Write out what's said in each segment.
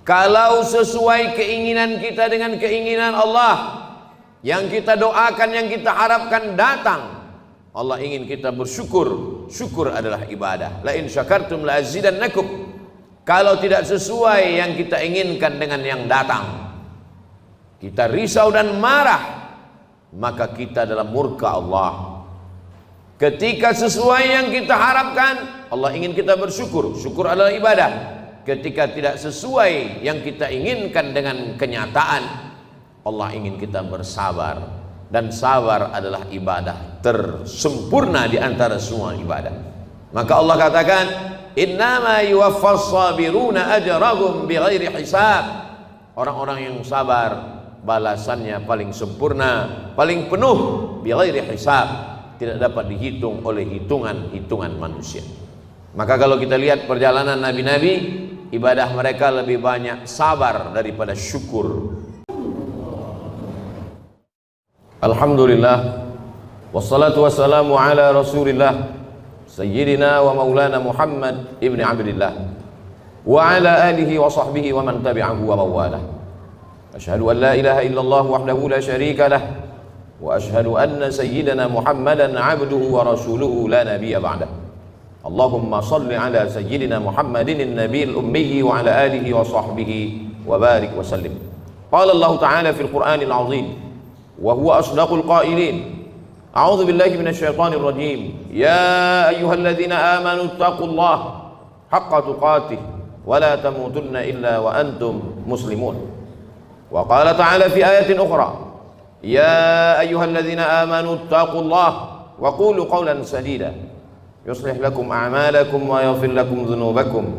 Kalau sesuai keinginan kita dengan keinginan Allah, yang kita doakan, yang kita harapkan datang, Allah ingin kita bersyukur. Syukur adalah ibadah. La in syakartum la azidannakum. Kalau tidak sesuai yang kita inginkan dengan yang datang, kita risau dan marah, maka kita dalam murka Allah. Ketika sesuai yang kita harapkan, Allah ingin kita bersyukur. Syukur adalah ibadah. Ketika tidak sesuai yang kita inginkan dengan kenyataan, Allah ingin kita bersabar. Dan sabar adalah ibadah tersempurna di antara semua ibadah. Maka Allah katakan, innama yuwaffas sabiruna ajrahum bighairi hisab. Orang-orang yang sabar balasannya paling sempurna, paling penuh, bighairi hisab, tidak dapat dihitung oleh hitungan manusia. Maka kalau kita lihat perjalanan nabi-nabi, ibadah mereka lebih banyak sabar daripada syukur. Alhamdulillah, wassalatu wassalamu ala rasulillah sayyidina wa maulana Muhammad ibn Abdillah wa ala alihi wa sahbihi wa man tabi'ahu wa mawalah. Ashhadu an la ilaha illallah wahdahu la syarika lah wa ashhadu anna sayyidina Muhammadan abduhu wa rasuluhu la nabiyya ba'dah. Allahumma salli ala sayyidina Muhammadin an-nabiyil ummi wa ala alihi wa sahbihi wa barik wa sallim. Qala Allah ta'ala fil Qur'anil 'azim wa huwa asdaqul qailin. A'udzu billahi minasy syaithanir rajim. Ya ayyuhalladzina amanu taqullaha haqqa tuqatih wa la tamutunna illa wa antum muslimun. Wa qala ta'ala fi ayatin ukhra, ya ayyuhalladzina amanu taqullaha wa qulu qawlan sadida yuslih lakum a'malakum wa yaghfir lakum dhunubakum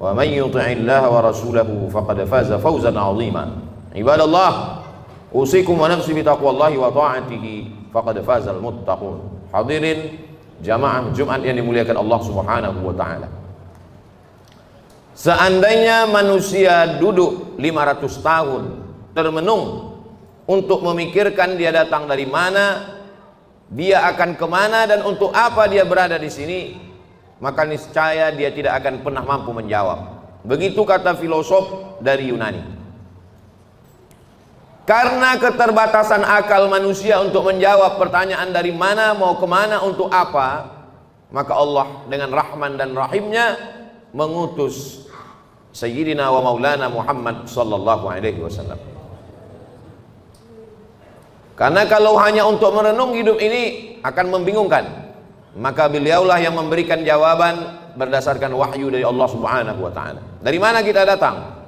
wa man yuti'illaha wa rasulahu faqad faza fawzan 'azima. Ibadallah, usikum wa nafsi bi taqwallahi wa ta'atihi faqad fazal muttaqun. Hadirin jamaah Jumat yang dimuliakan Allah Subhanahu wa taala. Seandainya manusia duduk 500 tahun termenung untuk memikirkan dia datang dari mana, dia akan kemana, dan untuk apa dia berada di sini, maka niscaya dia tidak akan pernah mampu menjawab. Begitu kata filosof dari Yunani. Karena keterbatasan akal manusia untuk menjawab pertanyaan dari mana, mau kemana, untuk apa, maka Allah dengan Rahman dan Rahimnya mengutus Sayyidina wa Maulana Muhammad sallallahu alaihi wasallam. Karena kalau hanya untuk merenung hidup ini akan membingungkan, maka beliaulah yang memberikan jawaban berdasarkan wahyu dari Allah Subhanahu wa taala. Dari mana kita datang?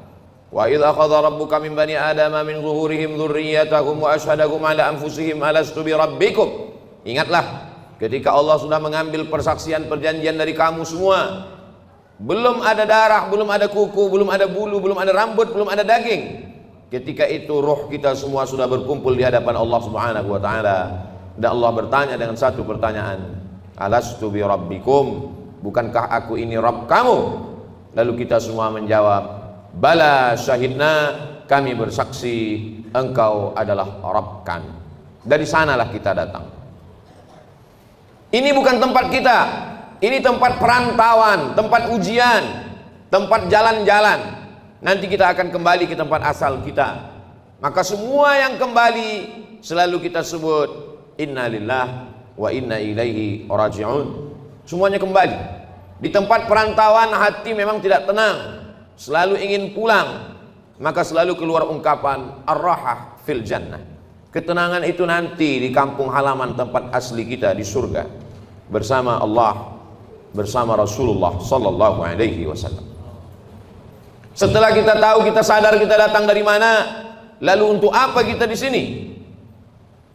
Wa idza akhadha rabbuka min bani adama min zuhurihim dzurriyyatahum wa asyhadahum ala anfusihim alastu bi rabbikum. Ingatlah ketika Allah sudah mengambil persaksian perjanjian dari kamu semua. Belum ada darah, belum ada kuku, belum ada bulu, belum ada rambut, belum ada daging. Ketika itu roh kita semua sudah berkumpul di hadapan Allah Subhanahu wa taala, dan Allah bertanya dengan satu pertanyaan, alastu bi rabbikum, bukankah aku ini Rabb kamu? Lalu kita semua menjawab, bala syahidna, kami bersaksi engkau adalah Rabb kami. Dari sanalah kita datang. Ini bukan tempat kita, ini tempat perantauan, tempat ujian, tempat jalan-jalan. Nanti kita akan kembali ke tempat asal kita. Maka semua yang kembali selalu kita sebut inna lillah wa inna ilaihi raji'un. Semuanya kembali. Di tempat perantauan hati memang tidak tenang, selalu ingin pulang. Maka selalu keluar ungkapan ar-rahah fil jannah. Ketenangan itu nanti di kampung halaman tempat asli kita di surga, bersama Allah, bersama Rasulullah sallallahu alaihi wasallam. Setelah kita tahu, kita sadar kita datang dari mana, lalu untuk apa kita di sini?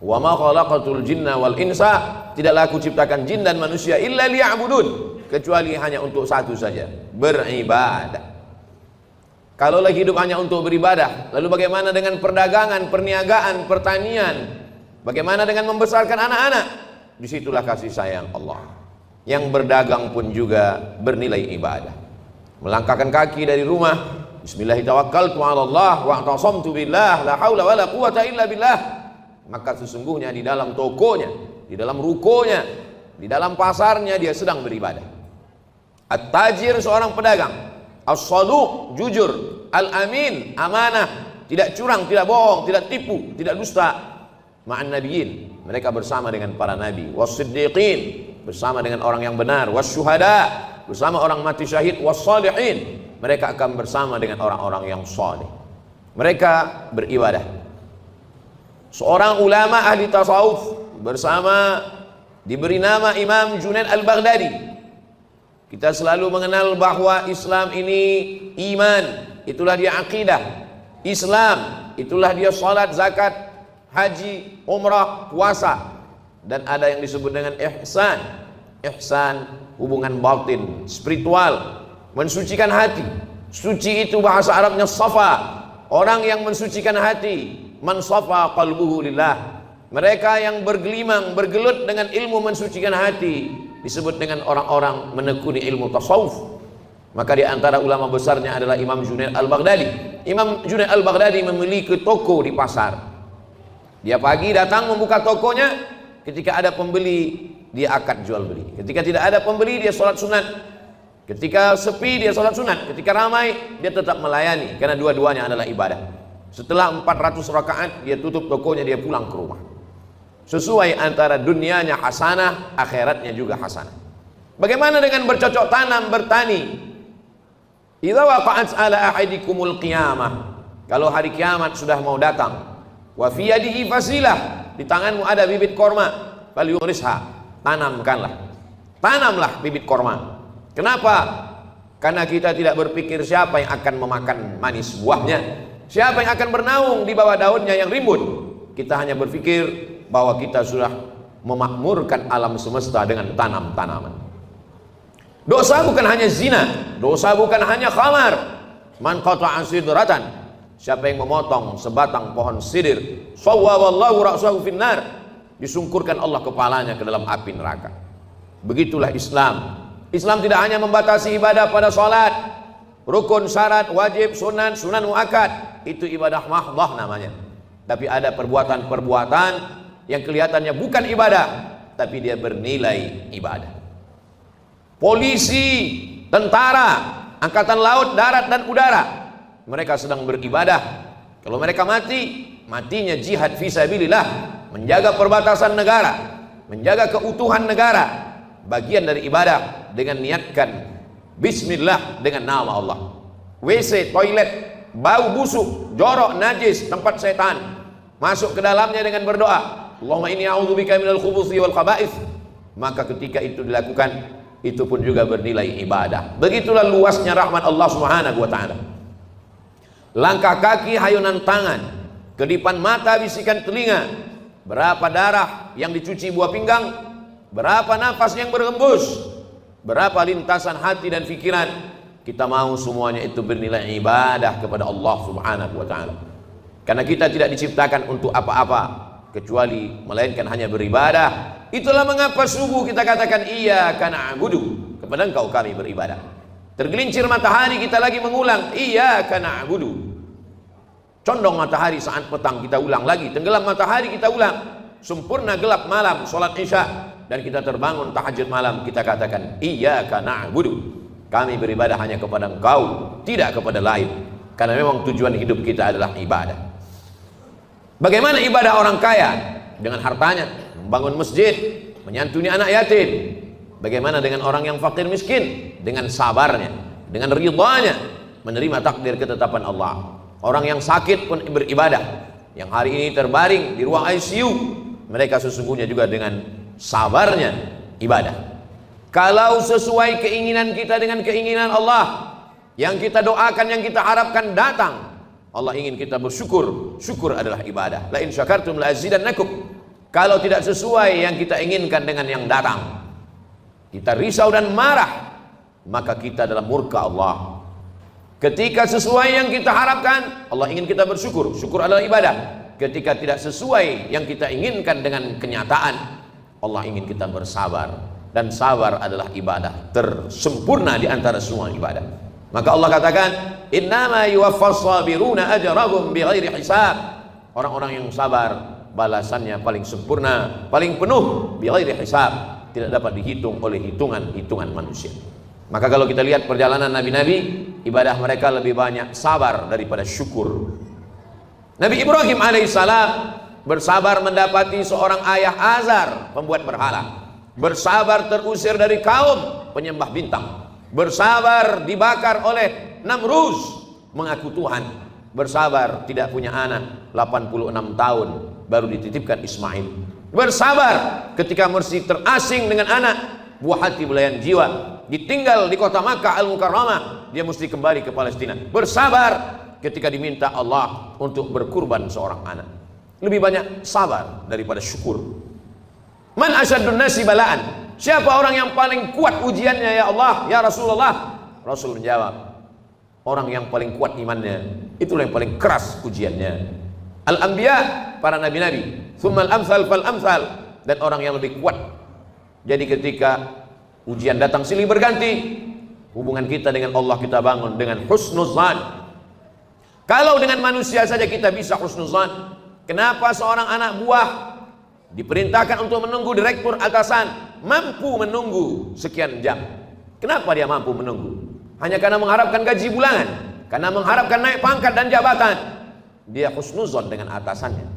Wa ma khalaqatul jinna wal insa, tidaklah aku ciptakan jin dan manusia illa liya'budun, kecuali hanya untuk satu saja, beribadah. Kalaulah hidup hanya untuk beribadah, lalu bagaimana dengan perdagangan, perniagaan, pertanian? Bagaimana dengan membesarkan anak-anak? Disitulah kasih sayang Allah. Yang berdagang pun juga bernilai ibadah. Melangkahkan kaki dari rumah, bismillahirrahmanirrahim, Allah wa a'tasamtu billah la haula wala quwata illa billah, maka sesungguhnya di dalam tokonya, di dalam rukonya, di dalam pasarnya dia sedang beribadah. At-tajir seorang pedagang, as-saduq jujur, Al-amin, amanah, tidak curang, tidak bohong, tidak tipu, tidak dusta. Ma'an nabiyyin, mereka bersama dengan para nabi. Was-siddiqin, bersama dengan orang yang benar. Was-syuhada, bersama orang mati syahid. Was-salihin, mereka akan bersama dengan orang-orang yang saleh. Mereka beribadah. Seorang ulama ahli tasawuf bersama, diberi nama Imam Junaid al-Baghdadi. Kita selalu mengenal bahwa Islam ini iman, itulah dia akidah. Islam, itulah dia salat, zakat, haji, umrah, puasa. Dan ada yang disebut dengan ihsan. Ihsan, hubungan batin, spiritual, mensucikan hati. Suci itu bahasa Arabnya safa. Orang yang mensucikan hati, man safa qalbuhu lillah. Mereka yang bergelimang, bergelut dengan ilmu mensucikan hati disebut dengan orang-orang menekuni ilmu tasawuf. Maka di antara ulama besarnya adalah Imam Junaid al-Baghdadi. Imam Junaid al-Baghdadi memiliki toko di pasar. Dia pagi datang membuka tokonya, ketika ada pembeli dia akad jual beli. Ketika tidak ada pembeli dia sholat sunat. Ketika sepi dia sholat sunat. Ketika ramai dia tetap melayani, karena dua-duanya adalah ibadah. Setelah 400 rakaat dia tutup tokonya, dia pulang ke rumah. Sesuai antara dunianya hasanah, akhiratnya juga hasanah. Bagaimana dengan bercocok tanam, bertani? Idza waqa'at ala ahadikumul qiyamah, kalau hari kiamat sudah mau datang, wa fi yadihi fasilah, di tanganmu ada bibit korma, falyughrisha, tanamlah bibit korma. Kenapa? Karena kita tidak berpikir siapa yang akan memakan manis buahnya, siapa yang akan bernaung di bawah daunnya yang rimbun. Kita hanya berpikir bahwa kita sudah memakmurkan alam semesta dengan tanam-tanaman. Dosa bukan hanya zina, dosa bukan hanya khamar. Man qata'a sidratan, siapa yang memotong sebatang pohon sidir, sawwaballahu ra'sahu finnar, disungkurkan Allah kepalanya ke dalam api neraka. Begitulah Islam. Islam tidak hanya membatasi ibadah pada salat, rukun, syarat, wajib, sunan, sunan muakkad, itu ibadah mahdhah namanya. Tapi ada perbuatan-perbuatan yang kelihatannya bukan ibadah, tapi dia bernilai ibadah. Polisi, tentara, angkatan laut, darat dan udara, mereka sedang beribadah. Kalau mereka mati, matinya jihad fisabilillah, menjaga perbatasan negara, menjaga keutuhan negara, bagian dari ibadah dengan niatkan bismillah dengan nama Allah. WC, toilet, bau busuk, jorok, najis, tempat setan, masuk ke dalamnya dengan berdoa, Allahumma inni a'udzubika minal khubuthi wal khaba'ith. Maka ketika itu dilakukan, itu pun juga bernilai ibadah. Begitulah luasnya rahmat Allah Subhanahu wa ta'ala. Langkah kaki, hayunan tangan, kedipan mata, bisikan telinga, berapa darah yang dicuci buah pinggang, berapa nafas yang berhembus, berapa lintasan hati dan pikiran, kita mau semuanya itu bernilai ibadah kepada Allah Subhanahu wa ta'ala. Karena kita tidak diciptakan untuk apa-apa kecuali melainkan hanya beribadah. Itulah mengapa subuh kita katakan iyyaka na'budu, kepada Engkau kami beribadah. Tergelincir matahari kita lagi mengulang iyyaka na'budu. Condong matahari saat petang kita ulang lagi, tenggelam matahari kita ulang, sempurna gelap malam salat isya, dan kita terbangun tahajud malam kita katakan iyyaka na'budu. Kami beribadah hanya kepada Engkau, tidak kepada lain. Karena memang tujuan hidup kita adalah ibadah. Bagaimana ibadah orang kaya? Dengan hartanya, membangun masjid, menyantuni anak yatim. Bagaimana dengan orang yang fakir miskin? Dengan sabarnya, dengan ridhanya, menerima takdir ketetapan Allah. Orang yang sakit pun beribadah. Yang hari ini terbaring di ruang ICU, mereka sesungguhnya juga dengan sabarnya ibadah. Kalau sesuai keinginan kita dengan keinginan Allah, yang kita doakan, yang kita harapkan datang, Allah ingin kita bersyukur. Syukur adalah ibadah. La in syakartum la azidannakum. Kalau tidak sesuai yang kita inginkan dengan yang datang, kita risau dan marah, maka kita dalam murka Allah. Ketika sesuai yang kita harapkan, Allah ingin kita bersyukur. Syukur adalah ibadah. Ketika tidak sesuai yang kita inginkan dengan kenyataan, Allah ingin kita bersabar. Dan sabar adalah ibadah tersempurna di antara semua ibadah. Maka Allah katakan, innama yuwaffas sabiruna ajrahum bighairi hisab. Orang-orang yang sabar balasannya paling sempurna, paling penuh, bighairi hisab, tidak dapat dihitung oleh hitungan-hitungan manusia. Maka kalau kita lihat perjalanan nabi-nabi, ibadah mereka lebih banyak sabar daripada syukur. Nabi Ibrahim alaihissalam bersabar mendapati seorang ayah Azar, pembuat berhala. Bersabar terusir dari kaum penyembah bintang. Bersabar dibakar oleh Namrus, mengaku Tuhan. Bersabar tidak punya anak, 86 tahun baru dititipkan Ismail. Bersabar ketika mesti terasing dengan anak, buah hati belayan jiwa, ditinggal di kota Makkah Al-Mukarramah, dia mesti kembali ke Palestina. Bersabar ketika diminta Allah untuk berkurban seorang anak. Lebih banyak sabar daripada syukur. Man asyaddun nasi balaan, siapa orang yang paling kuat ujiannya ya Allah, ya Rasulullah? Rasul menjawab, orang yang paling kuat imannya, itulah yang paling keras ujiannya. Al-anbiya, para nabi-nabi, tsummal amsal fal amsal, dan orang yang lebih kuat. Jadi ketika ujian datang silih berganti, hubungan kita dengan Allah kita bangun dengan husnuzan. Kalau dengan manusia saja kita bisa husnuzan, kenapa seorang anak buah diperintahkan untuk menunggu direktur atasan mampu menunggu sekian jam? Kenapa dia mampu menunggu? Hanya karena mengharapkan gaji bulanan, karena mengharapkan naik pangkat dan jabatan. Dia husnuzon dengan atasannya.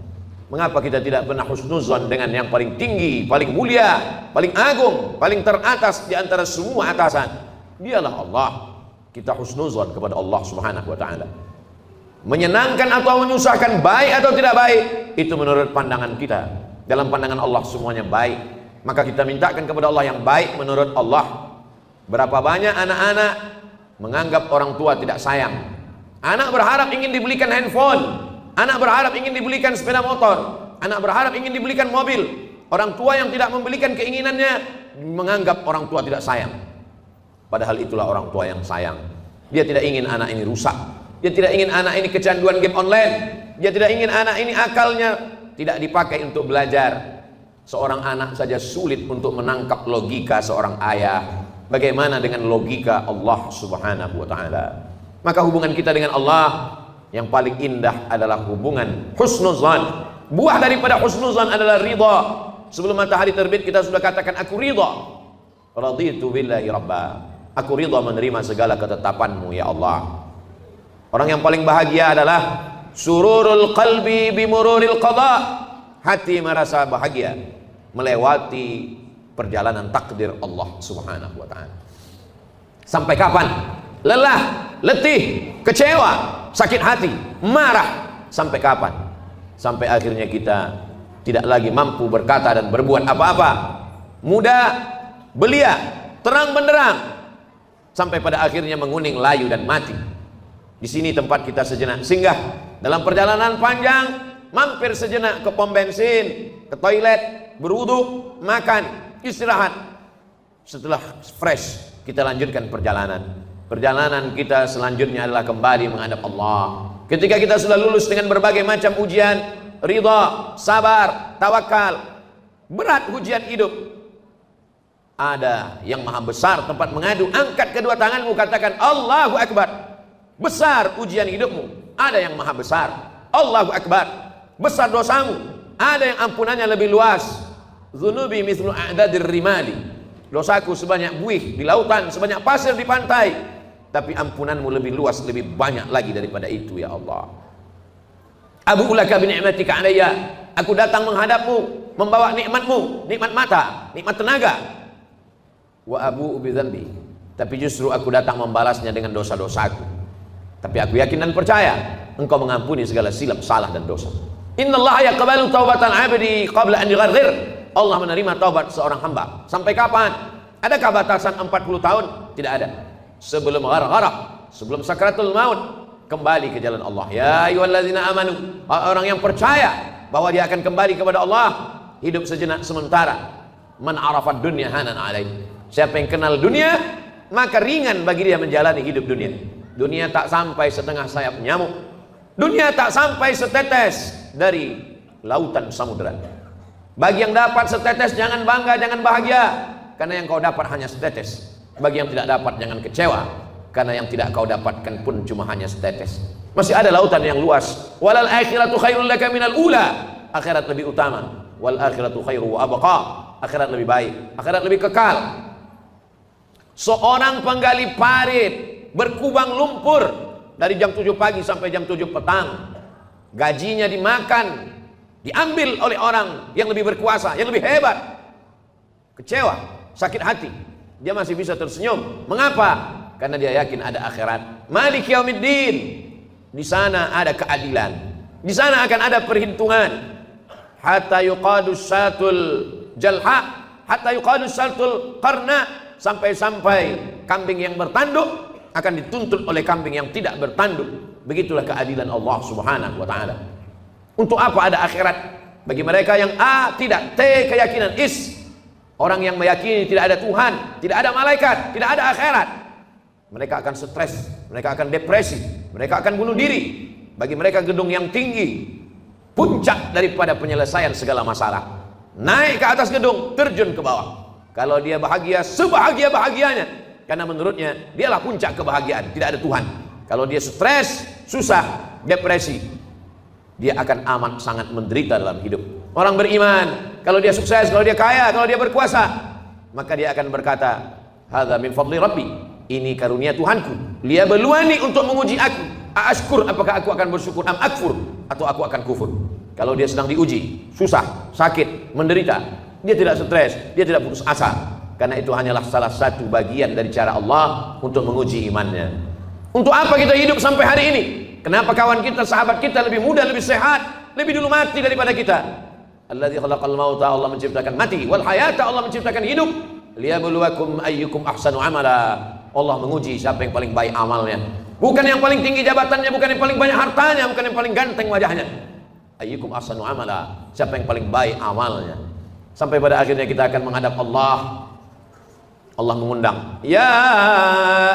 Mengapa kita tidak pernah husnuzon dengan yang paling tinggi, paling mulia, paling agung, paling teratas di antara semua atasan? Dialah Allah. Kita husnuzon kepada Allah Subhanahu wa taala. Menyenangkan atau menyusahkan, baik atau tidak baik, itu menurut pandangan kita. Dalam pandangan Allah semuanya baik. Maka kita mintakan kepada Allah yang baik menurut Allah. Berapa banyak anak-anak menganggap orang tua tidak sayang. Anak berharap ingin dibelikan handphone, anak berharap ingin dibelikan sepeda motor, anak berharap ingin dibelikan mobil. Orang tua yang tidak membelikan keinginannya menganggap orang tua tidak sayang. Padahal itulah orang tua yang sayang. Dia tidak ingin anak ini rusak. Dia tidak ingin anak ini kecanduan game online. Dia tidak ingin anak ini akalnya tidak dipakai untuk belajar. Seorang anak saja sulit untuk menangkap logika seorang ayah. Bagaimana dengan logika Allah Subhanahu wa taala? Maka hubungan kita dengan Allah yang paling indah adalah hubungan husnuzan. Buah daripada husnuzan adalah ridha. Sebelum matahari terbit kita sudah katakan aku ridha. Raditu billahi rabba. Aku ridha menerima segala ketetapanmu ya Allah. Orang yang paling bahagia adalah sururul qalbi bimururil qada. Hati merasa bahagia melewati perjalanan takdir Allah Subhanahu wa taala. Sampai kapan? Lelah, letih, kecewa, sakit hati, marah. Sampai kapan? Sampai akhirnya kita tidak lagi mampu berkata dan berbuat apa-apa. Muda, belia, terang benderang, sampai pada akhirnya menguning, layu dan mati. Di sini tempat kita sejenak singgah dalam perjalanan panjang, mampir sejenak ke pom bensin, ke toilet, berwudu, makan, istirahat. Setelah fresh, kita lanjutkan perjalanan. Perjalanan kita selanjutnya adalah kembali menghadap Allah. Ketika kita sudah lulus dengan berbagai macam ujian, ridha, sabar, tawakal, berat ujian hidup, ada yang maha besar tempat mengadu. Angkat kedua tanganmu, katakan Allahu Akbar. Besar ujian hidupmu, ada yang maha besar. Allahu Akbar. Besar dosamu, ada yang ampunannya lebih luas. Dzunubi mithlu a'dadir rimali. Dosaku sebanyak buih di lautan, sebanyak pasir di pantai, tapi ampunanmu lebih luas, lebih banyak lagi daripada itu ya Allah. Abu'u laka bi ni'matika alayya. Aku datang menghadapmu membawa nikmatmu, nikmat mata, nikmat tenaga. Wa abu'u bi dzambi. Tapi justru aku datang membalasnya dengan dosa-dosaku. Tapi aku yakin dan percaya Engkau mengampuni segala silap, salah dan dosa. Innallaha yaqbalu taubatan 'abdi qabla an yugharghir. Allah menerima taubat seorang hamba. Sampai kapan? Adakah batasan 40 tahun? Tidak ada. Sebelum ghargharah, sebelum sakratul maut, kembali ke jalan Allah. Ya ayyuhalladzina amanu, orang yang percaya bahwa dia akan kembali kepada Allah, hidup sejenak sementara. Man arafad dunya hanan alaih. Siapa yang kenal dunia, maka ringan bagi dia menjalani hidup dunia. Dunia tak sampai setengah sayap nyamuk. Dunia tak sampai setetes dari lautan samudera. Bagi yang dapat setetes jangan bangga, jangan bahagia, karena yang kau dapat hanya setetes. Bagi yang tidak dapat jangan kecewa, karena yang tidak kau dapatkan pun cuma hanya setetes. Masih ada lautan yang luas. Walal akhiratu khairul laka minal ula. Akhirat lebih utama. Wal akhiratu khairu wa abqa. Akhirat lebih baik, akhirat lebih kekal. Seorang penggali parit berkubang lumpur dari jam 7 pagi sampai jam 7 petang. Gajinya dimakan, diambil oleh orang yang lebih berkuasa, yang lebih hebat. Kecewa, sakit hati. Dia masih bisa tersenyum. Mengapa? Karena dia yakin ada akhirat. Malik yaumiddin. Di sana ada keadilan. Di sana akan ada perhitungan. Hatta yuqadus satul jalha, hatta yuqadus satul qarna, sampai-sampai kambing yang bertanduk akan dituntut oleh kambing yang tidak bertanduk. Begitulah keadilan Allah Subhanahu wa taala. Untuk apa ada akhirat? Bagi mereka yang A tidak, T keyakinan, is orang yang meyakini tidak ada Tuhan, tidak ada malaikat, tidak ada akhirat, mereka akan stres, mereka akan depresi, mereka akan bunuh diri. Bagi mereka gedung yang tinggi, puncak daripada penyelesaian segala masalah. Naik ke atas gedung, terjun ke bawah. Kalau dia bahagia, sebahagia-bahagianya, karena menurutnya dialah puncak kebahagiaan, tidak ada Tuhan. Kalau dia stres, susah, depresi, dia akan amat sangat menderita dalam hidup. Orang beriman, kalau dia sukses, kalau dia kaya, kalau dia berkuasa, maka dia akan berkata, hadza min fadli rabbi, ini karunia Tuhanku, liyabluwani, untuk menguji aku, ashkur, apakah aku akan bersyukur, am akfur, atau aku akan kufur. Kalau dia sedang diuji, susah, sakit, menderita, dia tidak stres, dia tidak putus asa, karena itu hanyalah salah satu bagian dari cara Allah untuk menguji imannya. Untuk apa kita hidup sampai hari ini? Kenapa kawan kita, sahabat kita lebih muda, lebih sehat, lebih dulu mati daripada kita? Alladzi khalaqal mauta, Allah menciptakan mati, wal hayata, Allah menciptakan hidup, liyabluwakum ayyukum ahsanu amala. Allah menguji siapa yang paling baik amalnya. Bukan yang paling tinggi jabatannya, bukan yang paling banyak hartanya, bukan yang paling ganteng wajahnya. Ayyukum ahsanu amala, siapa yang paling baik amalnya. Sampai pada akhirnya kita akan menghadap Allah. Allah mengundang, ya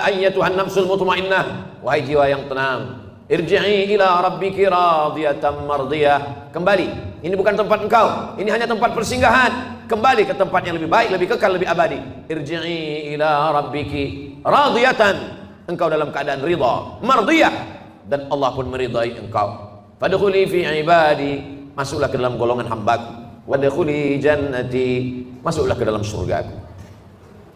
ayyatuhan nafsul mutmainnah, wahai jiwa yang tenang, irji'i ila rabbiki radiyatan mardiyah. Kembali, ini bukan tempat engkau, ini hanya tempat persinggahan. Kembali ke tempat yang lebih baik, lebih kekal, lebih abadi. Irji'i ila rabbiki radiyatan, engkau dalam keadaan ridha, mardiyah, dan Allah pun meridai engkau. Fadkhuli fi ibadi, masuklah ke dalam golongan hambaku. Wadkhuli jannati, masuklah ke dalam surgaku.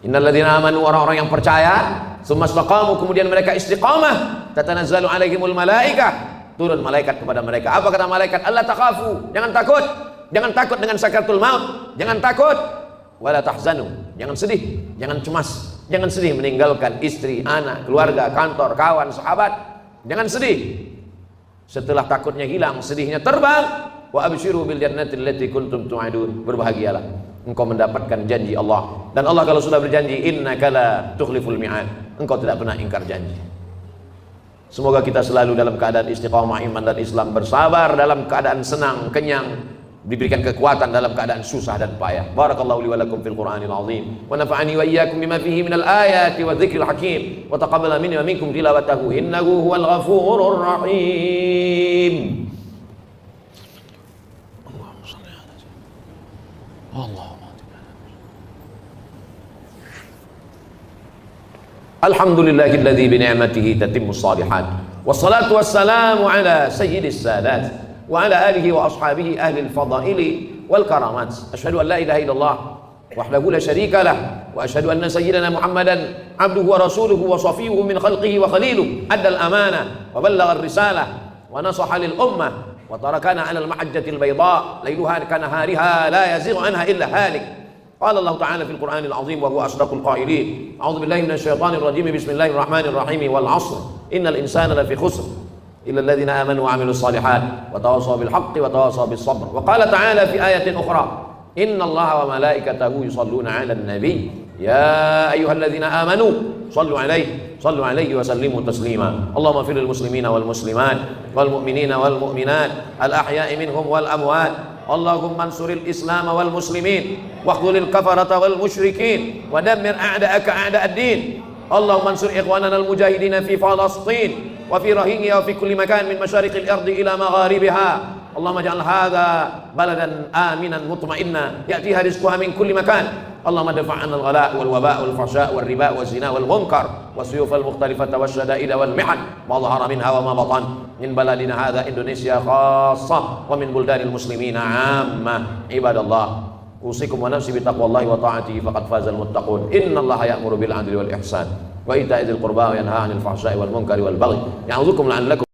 Innalladzina amanu, orang-orang yang percaya, tsumma istaqamu, kemudian mereka istiqamah, tatanazzalu alaihimul malaikah, turun malaikat kepada mereka. Apa kata malaikat? Allah takhafu, jangan takut. Jangan takut dengan sakaratul maut, jangan takut. Wala tahzanu, jangan sedih, jangan cemas, jangan sedih meninggalkan istri, anak, keluarga, kantor, kawan, sahabat. Jangan sedih. Setelah takutnya hilang, sedihnya terbang. Wa absyiru bil jannati allati kuntum tu'adun, berbahagialah, engkau mendapatkan janji Allah. Dan Allah kalau sudah berjanji, innaka la tukhliful mi'ad, engkau tidak pernah ingkar janji. Semoga kita selalu dalam keadaan istiqamah iman dan Islam, bersabar dalam keadaan senang, kenyang, diberikan kekuatan dalam keadaan susah dan payah. Barakallahu li wa lakum fil Qur'anil azim, wa nafa'ani wa iyyakum bima fihi minal ayati wa dzikril hakim, wa taqabbala minni wa minkum tilawatahu, innahu huwal ghafurur rahim. Alhamdulillahilladzi bi ni'matihi tatimmus shalihat. Wassalatu wassalamu ala sayyidis sadat wa ala alihi wa ashabihi ahli al-fadaili wal karamat. Asyhadu an la ilaha illallah wahdahu la syarika lah wa asyhadu anna sayyidana Muhammadan abduhu wa rasuluhu wa safiyuhu min khalqihi wa khaliluhu, adda al-amanah wa ballagha ar-risalah wa nasaha lil ummah wa tarakana 'ala al-mahajjatil bayda lailuha kanahariha la yazighu anha illa halik. قال الله تعالى في القرآن العظيم وهو أصدق القائلين أعوذ بالله من الشيطان الرجيم بسم الله الرحمن الرحيم والعصر إن الإنسان لفي خسر إلا الذين آمنوا وعملوا الصالحات وتواصوا بالحق وتواصوا بالصبر. وقال تعالى في آية أخرى إن الله وملائكته يصلون على النبي يا أيها الذين آمنوا صلوا عليه وسلموا تسليما. اللهم اغفر للمسلمين والمسلمات والمؤمنين والمؤمنات الأحياء منهم والأموات. اللهم انصر الإسلام والمسلمين واخذل الكفرة والمشركين ودمر أعداءك أعداء الدين. اللهم انصر إخواننا المجاهدين في فلسطين وفي رهينها وفي كل مكان من مشارق الأرض إلى مغاربها. اللهم اجعل هذا بلدا آمنا مطمئنا يأتيها رزقها من كل مكان. اللهم ادفع عنا الغلاء والوباء والفحشاء والربا والزنا والمنكر والسيوف المختلفة والشدائد والمحن ما ظهر منها وما بطن من بلدنا هذا إندونيسيا خاصة ومن بلدان المسلمين عامة. عباد الله أوصيكم ونفسي بتقوى الله وطاعته فقد فاز المتقون. إن الله يأمر بالعدل والإحسان wa ita'i dzil qurba wa yanha 'anil fahsya'i wal munkari wal baghi. Ya'udzukum la'allakum